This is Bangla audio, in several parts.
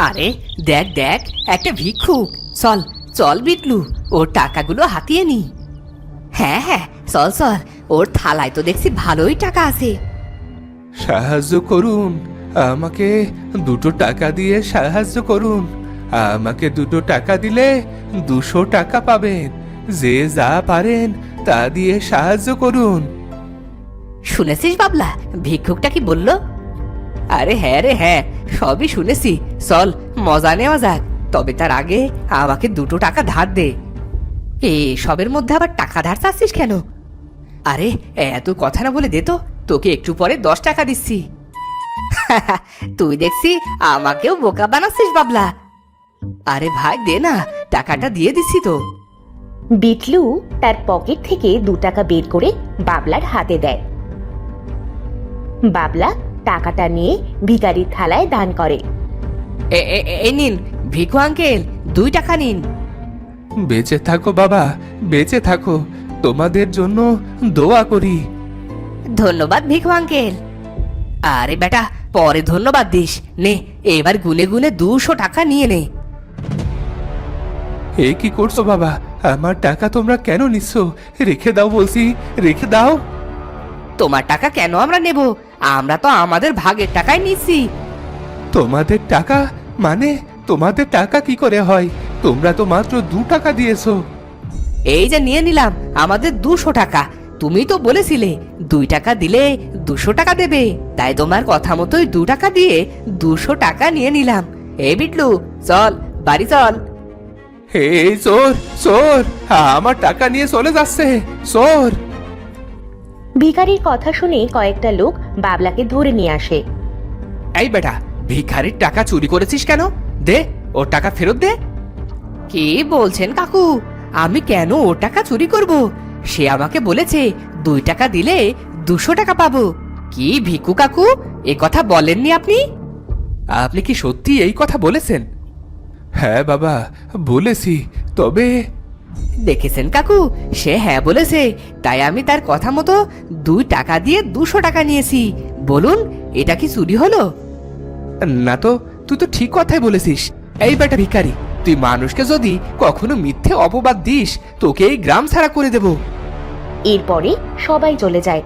আরে দেখ দেখ, একটা ভিক্ষুক। চল চল বিটলু, ওর টাকাগুলো হাতিয়ে নি। হ্যাঁ হ্যাঁ, চল চল, ওর থালায় তো দেখছি ভালোই টাকা আছে। সাহায্য করুন, আমাকে 2 টাকা দিয়ে সাহায্য করুন। আমাকে 2 টাকা দিলে 200 টাকা পাবেন। যে যা পারেন তা দিয়ে সাহায্য করুন। শুনেছিস বাবলা, ভিক্ষুকটা কি বললো? আরে হ্যাঁ রে হ্যাঁ, সবই শুনেছি। চল মজা নেওয়া যাক, তবে তার আগে আমাকে 2 টাকা ধার দে। সবের মধ্যে আবার টাকা ধার চাচ্ছিস কেন? আরে এত কথা না বলে দে তো, তোকে একটু পরে 10 টাকা দিচ্ছি। তুই দেখছি আমাকেও বোকা বানাচ্ছিস বাবলা। আরে ভাই দে না, টাকাটা দিয়ে দিচ্ছি তো। বিটলু তার পকেট থেকে 2 টাকা বের করে বাবলার হাতে দেয়। বাবলা টাকাটা নিয়ে ভিখারির থালায় দান করে। এই নিন ভিখু আঙ্কেল, 2 টাকা নিন। বেঁচে থাকো বাবা, বেঁচে থাকো। তোমাদের জন্য দোয়া করি। ধন্যবাদ ভিখু আঙ্কেল। আরে বেটা, পরে ধন্যবাদ দিস। নে এবার গুনে গুনে 200 টাকা নিয়ে নে। এ কি করছো বাবা? আমার টাকা তোমরা কেন নিচ্ছ? রেখে দাও বলছি, রেখে দাও। তোমার টাকা কেন আমরা নেব? আমরা তো আমাদের ভাগের টাকাই নিচ্ছি। তোমাদের টাকা মানে? তোমাদের টাকা কি করে হয়? তোমরা তো মাত্র 2 টাকা দিয়েছো। এই যে নিয়ে নিলাম আমাদের 200 টাকা। তুমি তো বলেছিলে 2 টাকা দিলে 200 টাকা দেবে, তাই তোমার কথা মতোই 2 টাকা দিয়ে 200 টাকা নিয়ে নিলাম। এই বিটলু, চল বাড়ি চল। এই চোর, চোর আমার টাকা নিয়ে চলে যাচ্ছে, চোর। ভিখারির কথা শুনে কয়েকটা লোক বাবলাকে ধরে নিয়ে আসে। এই বেটা, ভিখারির টাকা চুরি করেছিস কেন? দে ওর টাকা ফেরত দে। কি বলছেন কাকু? আমি কেন ওর টাকা চুরি করব? সে আমাকে বলেছে 2 টাকা দিলে 200 টাকা পাবো। কি ভিকু কাকু, এ কথা বলেননি আপনি? আপনি কি সত্যি এই কথা বলেছেন? হ্যাঁ বাবা, বলেছি। তবে দেখেছেন কাকু, সে হ্যাঁ বলেছে, তাই আমি তার কথা মতো 2 টাকা দিয়ে 200 টাকা নিয়েছি। বলুন, এটা কি চুরি হলো? না তো, তুই তো ঠিক কথাই বলেছিস। এই বেটা ভিখারি, তুই মানুষকে যদি কখনো মিথ্যে অপবাদ দিস, তোকে এই গ্রাম ছাড়া করে দেব। এরপরে সবাই চলে যায়।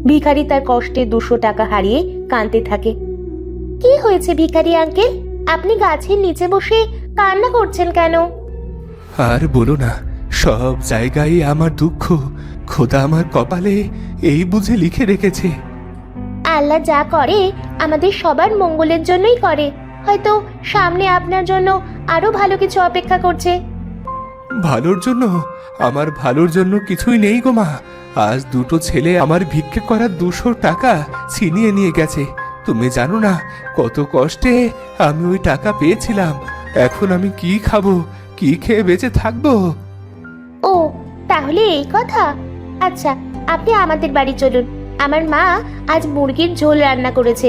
ভিখারি তার কষ্টে 200 টাকা হারিয়ে কাঁদতে থাকে। কি হয়েছে ভিখারি আঙ্কেল? আপনি গাছের নিচে বসে কান্না করছেন কেন? আর বলো না, সব জায়গায় আমার দুঃখ। খোদা আমার কপালে এই বুঝে লিখে রেখেছে। আল্লাহ যা করে আমাদের সবার মঙ্গলের জন্যই করে। হয়তো সামনে আপনার জন্য আরো ভালো কিছু অপেক্ষা করছে। ভালোর জন্য? আমার ভালোর জন্য কিছুই নেই গো মা। আজ 2টো ছেলে আমার ভিক্ষে করা 200 টাকা ছিনিয়ে নিয়ে গেছে। তুমি জানো না কত কষ্টে আমি ওই টাকা পেয়েছিলাম। এখন আমি কি খাবো, কি খেয়ে বেঁচে থাকবো? ও, তাহলে এই কথা। আচ্ছা, আপনি আমাদের বাড়ি চলুন। আমার মা আজ মুরগির ঝোল রান্না করেছে।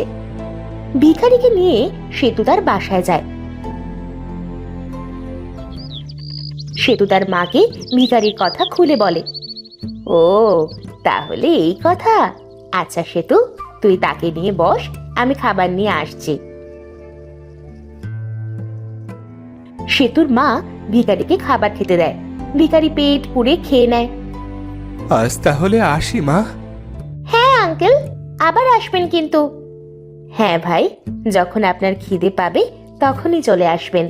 ভিখারিকে নিয়ে সেতু তার বাসায় যায়। সেতু তার মাকে ভিখারির কথা খুলে বলে। ও, তাহলে এই কথা। আচ্ছা সেতু, তুই তাকে নিয়ে বস, আমি খাবার নিয়ে আসছি। সেতুর মা ভিখারিকে খাবার খেতে দেয়। ভিখারি পেট পুড়ে খেয়ে নেয়। আজ তাহলে আসি মা। হ্যাঁ আঙ্কেল, আবার আসবেন কিন্তু। হ্যাঁ ভাই, যখন আপনার খিদে পাবে তখনই চলে আসবেন।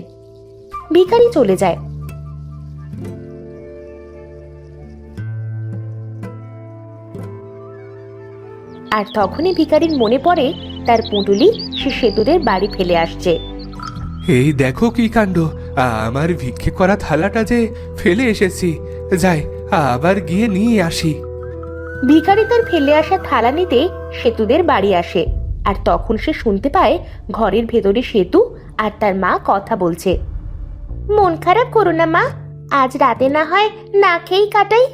ভিখারি চলে যায়। আর তখনই ভিখারির মনে পড়ে তার পুঁটুলি সে সেতুদের বাড়ি ফেলে আসছে। এই দেখো কি কাণ্ড, আমার ভিক্ষে করা থালাটা যে ফেলে এসেছি। যাই, আবার গিয়ে নিয়ে আসি। ভিখারি তার ফেলে আসা থালা নিতে সেতুদের বাড়ি আসে। আর তখন সে শুনতে পায় ঘরের ভেতরে সেতু আর তার মা কথা বলছে। মন খারাপ করো না মা, আজ রাতে না হয় না খেয়েই কাটাই।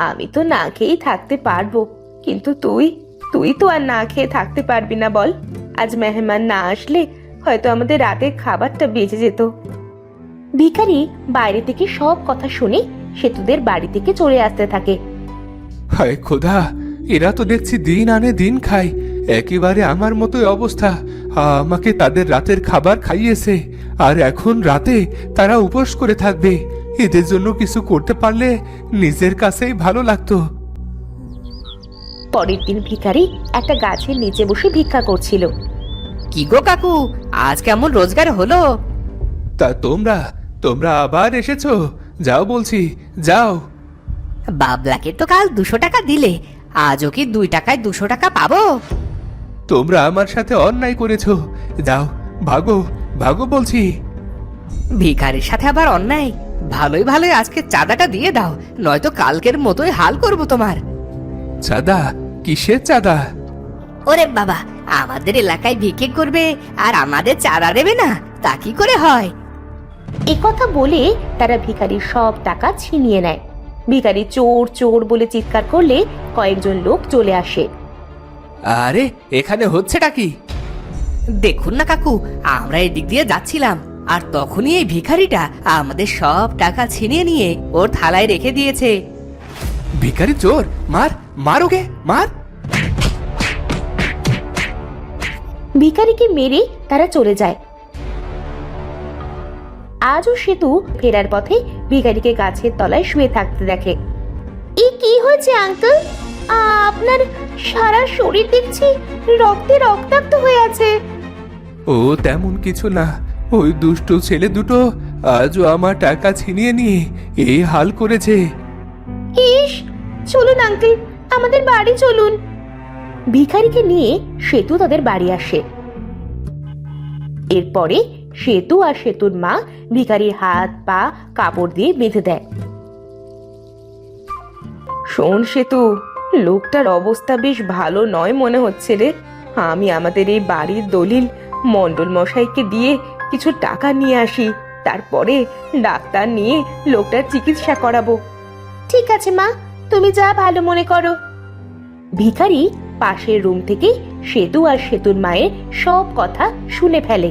আমি তো না খেয়েই থাকতে পারবো, কিন্তু তুই তুই তো আর না খেয়ে থাকতে পারবি না বল। আজ মেহমান না আসলে হয়তো আমাদের রাতের খাবারটা বেঁচে যেত। ভিখারি বাইরে থেকে সব কথা শুনে সেতুদের বাড়ি থেকে চলে আসতে থাকে। হায় খোদা, এরা তো দেখছি দিন আনে দিন খায়। একেবারে আমার মতোই অবস্থা। আমাকে তাদের রাতের খাবার খাইয়েছে, আর এখন রাতে তারা উপোস করে থাকবে। এদের জন্য কিছু করতে পারলে নিজের কাছেই ভালো লাগতো। পরের দিন ভিখারি একটা গাছের নিচে বসে ভিক্ষা করছিল। কি গো কাকু, আজ কেমন রোজগার হলো? তা তোমরা তোমরা আবার এসেছো? যাও বলছি, যাও। বাবলাকে তো কাল 200 টাকা দিলে, আজও কি 2 টাকায় 200 টাকা পাবো? তোমরা আমার সাথে অন্যায় করেছো, যাও, ভাগো ভাগো বলছি। ভিখারির সাথে আবার অন্যায়? ভালোই ভালোই আজকে চাঁদাটা দিয়ে দাও, নয়তো কালকের মতোই হাল করব তোমার। চাঁদা? কিসের চাঁদা? ওরে বাবা, আমাদের এলাকায় ভিক্ষে করবে আর আমাদের চাঁদা দেবে না, তা কি করে হয়? এ কথা বলে তারা ভিখারির সব টাকা ছিনিয়ে নেয়। ভিখারি চোর চোর বলে চিৎকার করলে কয়েকজন লোক চলে আসে। আরে এখানে হচ্ছেটা কি? দেখুন না কাকু, আমরা এদিক দিয়ে যাচ্ছিলাম, আর তখনই এই ভিখারিটা আমাদের সব টাকা ছিনিয়ে নিয়ে ওর থালায় রেখে দিয়েছে। ভিখারি চোর, মার মার ওকে, মার। ভিখারিকে মেরে তারা চলে যায়। আজও সেতু ফেরার পথে ভিখারিকে গাছের তলায় শুয়ে থাকতে দেখে। এ কি হয়েছে আঙ্কেল? আপনার সারা শরীর দেখছি রক্তে রক্তাক্ত হয়ে আছে। ও তেমন কিছু না, ওই দুষ্টু ছেলে দুটো আজও আমার টাকা ছিনিয়ে নিয়ে এই হাল করেছে। ইস, চলুন আঙ্কেল, আমাদের বাড়ি চলুন। ভিখারিকে নিয়ে সেতু তাদের বাড়ি আসে। এরপরে সেতু আর সেতুর মা ভিখারির হাত পা কাপড় দিয়ে বেঁধে দেয়। শোন সেতু, লোকটার অবস্থা বেশ ভালো নয় মনে হচ্ছে রে। আমি আমাদের এই বাড়ির দলিল মণ্ডল মশাইকে দিয়ে কিছু টাকা নিয়ে আসি, তারপরে ডাক্তার নিয়ে লোকটার চিকিৎসা করাবো। ঠিক আছে মা, তুমি যা ভালো মনে করো। ভিখারি পাশের রুম থেকে সেতু আর সেতুর মায়ের সব কথা শুনে ফেলে।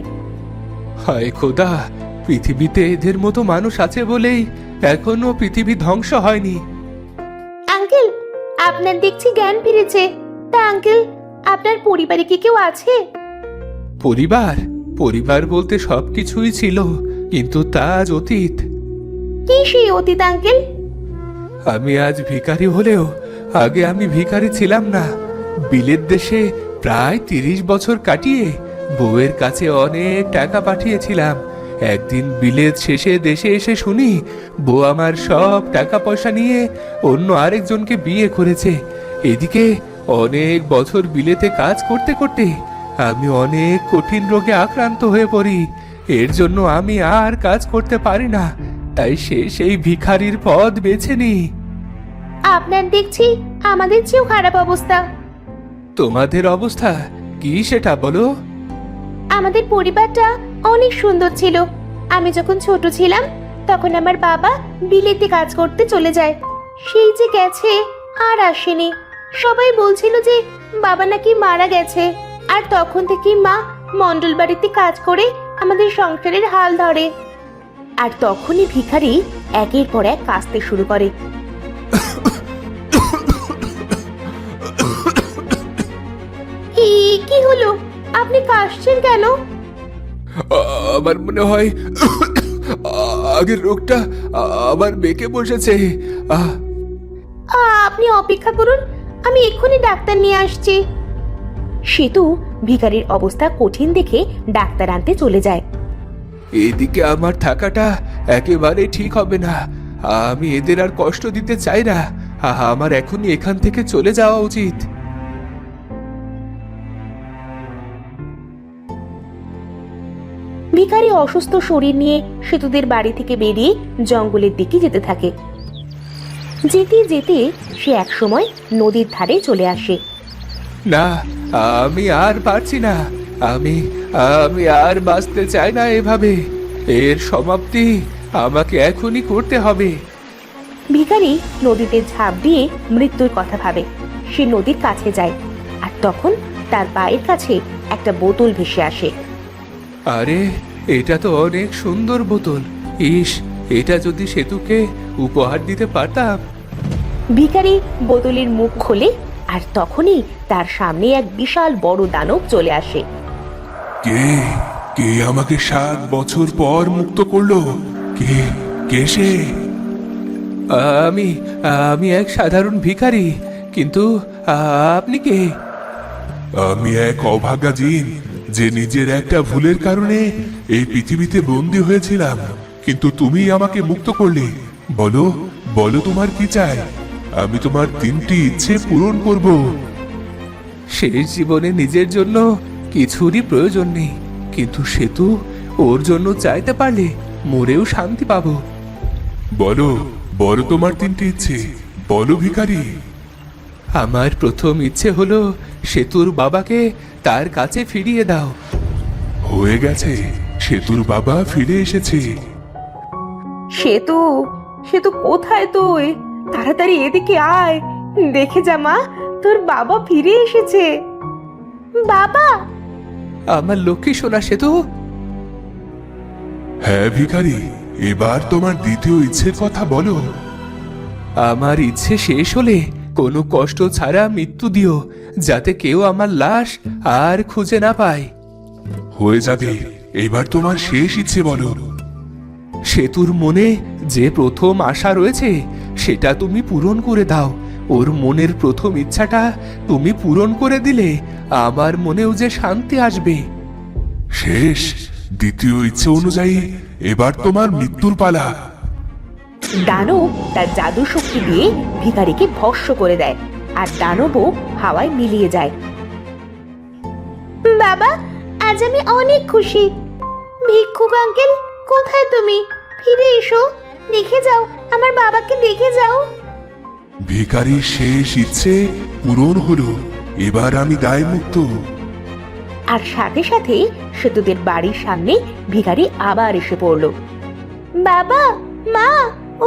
হায় খোদা, পৃথিবীতে এদের মতো মানুষ আছে বলেই এখনো পৃথিবী ধ্বংস হয়নি। আঙ্কেল, আপনার দেখছি জ্ঞান ফিরেছে। তা আঙ্কেল, আপনার পরিবারে কি কেউ আছে? পরিবার? পরিবার বলতে সবকিছুই ছিল, কিন্তু তা আজ অতীত। কি সেই অতীত আঙ্কেল? আমি আজ ভিখারি হলেও আগে আমি ভিখারি ছিলাম না। বিলেত দেশে প্রায় 30 বছর কাটিয়ে বউয়ের কাছে অনেক টাকা পাঠিয়েছিলাম। একদিন বিলেত শেষে দেশে এসে শুনি বউ আমার সব টাকা পয়সা নিয়ে অন্য আরেকজনকে বিয়ে করেছে। এদিকে অনেক বছর বিলেতে কাজ করতে করতে আমি অনেক কঠিন রোগে আক্রান্ত হয়ে পড়ি। এর জন্য আমি আর কাজ করতে পারি না, তাই সেই ভিখারির পথ বেছে নিই। আপনার দেখছি আমাদের চেয়েও খারাপ অবস্থা। তোমাদের অবস্থা কি সেটা বলো? আমাদের পরিবারটা অনেক সুন্দর ছিল। আমি যখন ছোট ছিলাম তখন আমার বাবা বিলেতে কাজ করতে চলে যায়। সেই যে গেছে আর আসেনি। সবাই বলছিল যে বাবা নাকি মারা গেছে, আর তখন থেকেই মা মণ্ডল বাড়িতে কাজ করে আমাদের সংসারের হাল ধরে। আর তখনই ভিখারি একের পর এক কাঁদতে শুরু করে। কি হলো? আপনি কাশছেন কেন? আমার মনে হয় আগের রোগটা আবার বেঁকে বসেছে। আপনি অপেক্ষা করুন, আমি এক্ষুনি ডাক্তার নিয়ে আসছি। সেতু ভিখারির অবস্থা কঠিন দেখে ডাক্তার আনতে চলে যায়। এদিকে আমার থাকাটা একেবারে ঠিক হবে না। আমি এদের আর কষ্ট দিতে চাই না। আমার এখনই এখান থেকে চলে যাওয়া উচিত। ভিখারি অসুস্থ শরীর নিয়ে সেতুদের বাড়ি থেকে বেরিয়ে জঙ্গলের দিকে যেতে থাকে। যেতে যেতে সে একসময় নদীর ধারে চলে আসে। না, আমি আর পারছি না। আমি আমি আর বাঁচতে চাই না এভাবে। এর সমাপ্তি আমাকে এখনই করতে হবে। ভিখারি নদীতে ঝাঁপ দিয়ে মৃত্যুর কথা ভাবে। সে নদীর কাছে যায়, আর তখন তার পায়ের কাছে একটা বোতল ভেসে আসে। আরে, এটা তো অনেক সুন্দর বোতল। ইস, এটা যদি সেতুকে উপহার দিতে পারতাম। ভিখারি বোতলের মুখ খোলে আর তখনই তার সামনে এক বিশাল বড় দানব চলে আসে। কে কে আমাকে 7 বছর পর মুক্ত করলো? কে কে সে? আমি আমি এক সাধারণ ভিখারি, কিন্তু আপনি কে? আমি এক অভাগা জিন, যে নিজের একটা ভুলের কারণে এই পৃথিবীতে বন্দী হয়েছিলাম, কিন্তু তুমি আমাকে মুক্ত করলে। বলো বলো তোমার কি চাই? আমি তোমার 3টি ইচ্ছে পূরণ করব। শেষ জীবনে নিজের জন্য কিছুরই প্রয়োজন নেই, কিন্তু সেতু ওর জন্য চাইতে পারলে মরেও শান্তি পাবো। বলো বলো তোমার 3টি ইচ্ছে, বলো ভিখারি। আমার প্রথম ইচ্ছে হলো সেতুর বাবাকে তার কাছে ফিরিয়ে দাও। হয়ে গেছে, সেতুর বাবা ফিরে এসেছে। সেতু, সেতু কোথায় তুই? তাড়াতাড়ি এদিকে আয়, দেখে যা মা, তোর বাবা ফিরে এসেছে। বাবা! আমার লক্ষ্মী সোনা সেতু। হ্যাঁ ভিখারি, এবার তোমার দ্বিতীয় ইচ্ছের কথা বলো। আমার ইচ্ছে শেষ হলে কোনো কষ্ট ছাড়া মৃত্যু দিও, যাতে কেউ আমার লাশ আর খুঁজে না পায়। হয়ে যাবে, এবার তোমার শেষ ইচ্ছে বলো। সেতুর মনে যে প্রথম আশা রয়েছে সেটা তুমি পূরণ করে দাও। ওর মনের প্রথম ইচ্ছাটা তুমি পূরণ করে দিলে আমার মনেও যে শান্তি আসবে। শেষ, দ্বিতীয় ইচ্ছে অনুযায়ী এবার তোমার মৃত্যুর পালা। দানব তার জাদু শক্তি দিয়ে ভিখারিকে ভস্ম করে দেয়, আর দানবও হাওয়ায় মিলিয়ে যায়। বাবা, আজ আমি অনেক খুশি। ভিক্ষুক আঙ্কেল, কোথায় তুমি? ফিরে এসো, দেখে যাও, আমার বাবাকে দেখে যাও। ভিখারির শেষ ইচ্ছে পূরণ হলো, এবার আমি দায় মুক্ত। আর সাথে সাথেই সেতুদের বাড়ির সামনে ভিখারি আবার এসে পড়ল। বাবা, মা,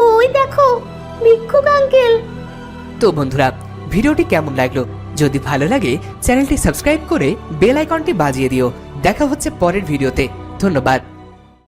ওই দেখো ভিক্ষুক আঙ্কেল। তো বন্ধুরা, ভিডিওটি কেমন লাগলো? যদি ভালো লাগে চ্যানেলটি সাবস্ক্রাইব করে বেল আইকনটি বাজিয়ে দিও। দেখা হচ্ছে পরের ভিডিওতে। ধন্যবাদ।